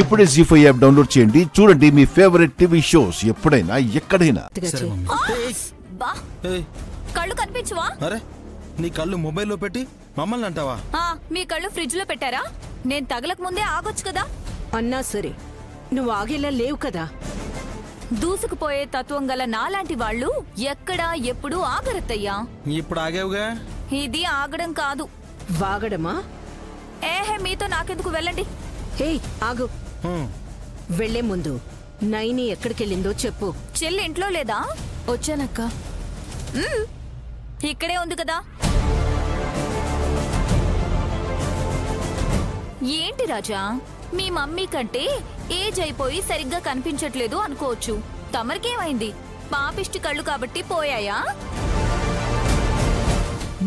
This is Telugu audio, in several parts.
ఇప్పుడే జీ5 యాప్ డౌన్లోడ్ చేయండి. చూడండి మీ ఫేవరెట్ టీవీ షోస్ ఎప్పుడైనా ఎక్కడైనా. కళ్ళు కనిపించవా? అరే నీ కళ్ళు మొబైల్లో పెట్టి మమ్మల్ని అంటావా? మీ కళ్ళు ఫ్రిడ్జ్ లో పెట్టారా? నేను తగలక ముందే ఆగొచ్చు కదా. అన్నా సరే, నువ్వు ఆగేలా లేవు కదా. దూసుకుపోయే తత్వం గల నాలాంటి వాళ్ళు ఎక్కడా ఎప్పుడు ఆగరత్తయ్యా. ఇప్పుడు ఆగేవుగా. ఇది ఆగడం కాదు, వాగడమా? ఏహే మీతో నాకెందుకు, వెళ్ళండి. హే ఆగు. వెళ్లే ముందు నైని ఎక్కడికెళ్ళిందో చెప్పు. చెల్లి ఇంట్లో లేదా? వచ్చానక్క. ఇక్కడే ఉంది కదా. ఏంటి రాజా, మీ మమ్మీ కంటే ఏజ్ అయిపోయి సరిగ్గా కనిపించట్లేదు అనుకోవచ్చు. తమరికేమైంది? పాపిష్టి కళ్ళు కాబట్టి పోయాయా?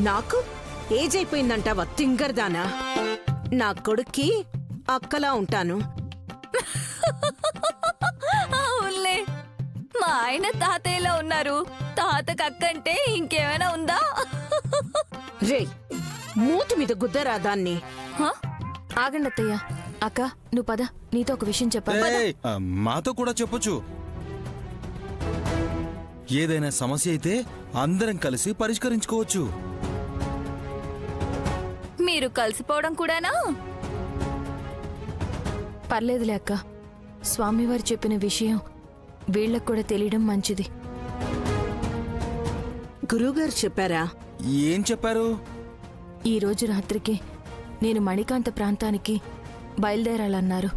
నాకు ఏజ్ అయిపోయిందంటావా తింగర్దానా? నా కొడుక్కి అక్కలా ఉంటాను. అవునులే, మా ఆయన తాతయ్యలా ఉన్నారు. తాతకు అక్కంటే ఇంకేమైనా ఉందా? రే మూతి మీద గుద్దరా దాన్ని. ఆగండి అత్తయ్య. అక్క నువ్వు పద, నీతో ఒక విషయం చెప్పాలి. మాతో కూడా చెప్పొచ్చు. ఏదైనా సమస్య అయితే అందరం కలిసి పరిష్కరించుకోవచ్చు. మీరు కలిసిపోవడం కూడానా? పర్లేదులే అక్క, స్వామివారు చెప్పిన విషయం వీళ్ళకు కూడా తెలియడం మంచిది. గురువుగారు చెప్పారా? ఏం చెప్పారు? ఈ రోజు రాత్రికి నేను మణికాంత ప్రాంతానికి బయలుదేరాలన్నారు.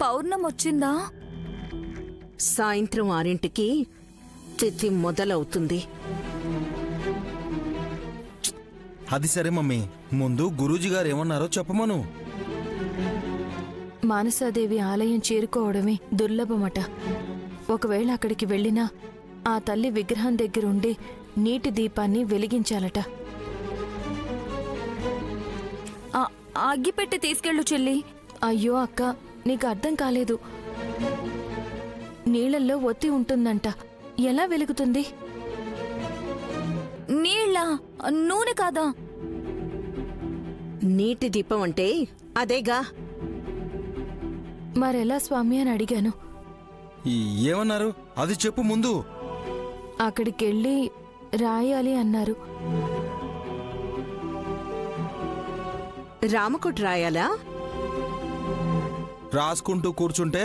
పౌర్ణం వచ్చిందా? సాయంత్రం 6ంటికి తిథి మొదలవుతుంది. అది సరే మమ్మీ, ముందు గురూజీ గారు ఏమన్నారో చెప్పమను. మానసాదేవి ఆలయం చేరుకోవడమే దుర్లభమట. ఒకవేళ అక్కడికి వెళ్ళినా ఆ తల్లి విగ్రహం దగ్గరుండి నీటి దీపాన్ని వెలిగించాలట. అగ్గిపెట్టి తీసుకెళ్ళు చెల్లి. అయ్యో అక్క, నీకు అర్థం కాలేదు. నీళ్లలో ఒత్తి ఉంటుందంట, ఎలా వెలుగుతుంది? నీళ్ళ నూనె కాదా? నీటి దీపం అంటే అదేగా. మరెలా స్వామి అని అడిగాను. ఏమన్నారు అది చెప్పు ముందు. అక్కడికెళ్ళి రాయాలి అన్నారు. రామకోటి రాయాలా? రాసుకుంటూ కూర్చుంటే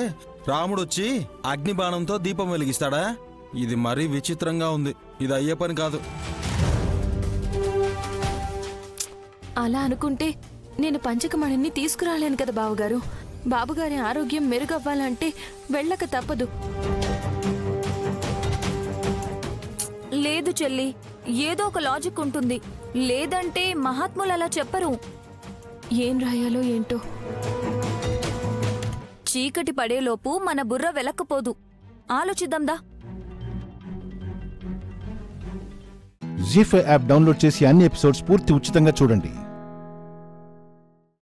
రాముడొచ్చి అగ్నిబాణంతో దీపం వెలిగిస్తాడా? ఇది మరీ విచిత్రంగా ఉంది. ఇది అయ్యే పని కాదు. అలా అనుకుంటే నేను పంచకమణిని తీసుకురాలేను కదా బావగారు. బాబుగారి ఆరోగ్యం మెరుగవ్వాలంటే వెళ్ళక తప్పదు. లేదు చెల్లి, ఏదో ఒక లాజిక్ ఉంటుంది. లేదంటే మహాత్ములు అలా చెప్పరు. ఏం రాయాలో ఏంటో. చీకటి పడేలోపు మన బుర్ర వెలక్కపోదు. ఆలోచిద్దాందా. జీ5 యాప్ డౌన్లోడ్ చేసి అన్ని ఎపిసోడ్స్ పూర్తి ఉచితంగా చూడండి.